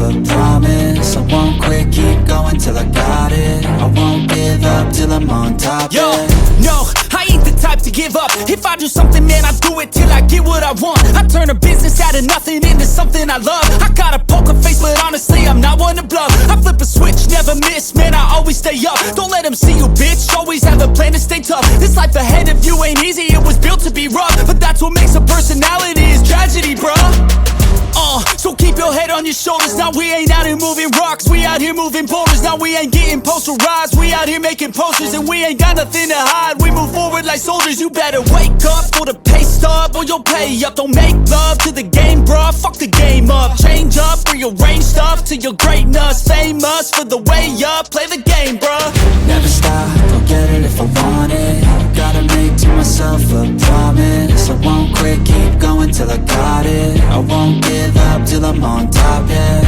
a promise. I won't quit, keep going till I got it. I won't give up till I'm on top, Yo, yeah. no, I ain't the type to give up. If I do something, man, I do it till I get what I want. I turn a business out of nothing into something I love. I got a poker face, but honestly, I'm not one to bluff. I flip a switch, never miss, man, I always stay up. Don't let them see you, bitch, always have a plan to stay tough. This life ahead of you ain't easy, it was built to be rough. But that's what makes a personality, is tragedy, bruh. So keep your head on your shoulders. Now we ain't out here moving rocks, we out here moving boulders. Now we ain't getting posterized, we out here making posters. And we ain't got nothing to hide, we move forward like soldiers. You better wake up for the pay stub, or you'll pay up. Don't make love to the game, bruh, fuck the game up. Change up, rearrange stuff to your greatness. Famous for the way up, play the game, bruh. Never stop, I'll get it if I want it. Gotta make to myself a promise. I won't quit, keep going till I got it. I won't give up till I'm on top, yeah.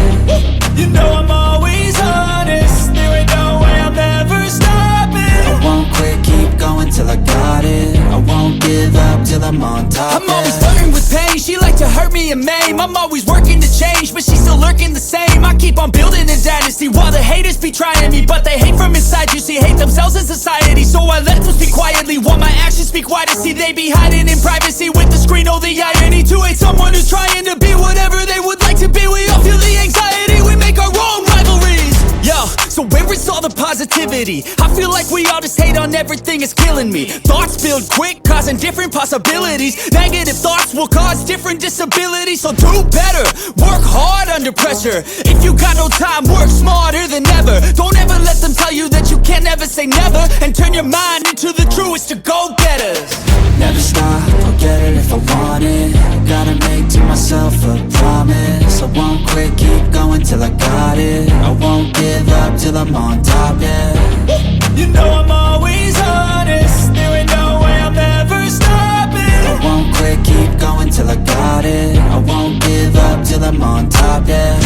You know I'm always honest, there ain't no way I'm ever stopping. I won't quit, keep going till I got it. I won't give up till I'm on top, I'm always flirting with pain, she like to hurt me and maim. I'm always working to change, but she's still lurking the same. I keep on building a dynasty while the haters be trying me. But they hate from inside, you see, hate themselves in society. So I let them speak quietly while my actions speak wider. See, they be hiding in privacy with the screen. Oh, the irony to hate someone who's trying to be whatever they would like to be. We all feel the anxiety, we make our own rivalries. Yo, so where is all the positivity? I feel like we all just hate on everything, it's killing me. Thoughts build quick, causing different possibilities. Negative thoughts will cause different disabilities. So do better, work hard under pressure. If you got no time, work smarter than ever. Don't ever let them tell you that you can't ever say never. And turn your mind into the truest of go-getters. Never stop, I'll get it if I want it. Gotta make to myself a promise. I won't quit, keep going till I got it. I won't give up till I'm on top, yeah. You know I'm always honest, there ain't no way I'm ever stopping. I won't quit, keep going till I got it. I won't give up till I'm on top, yeah.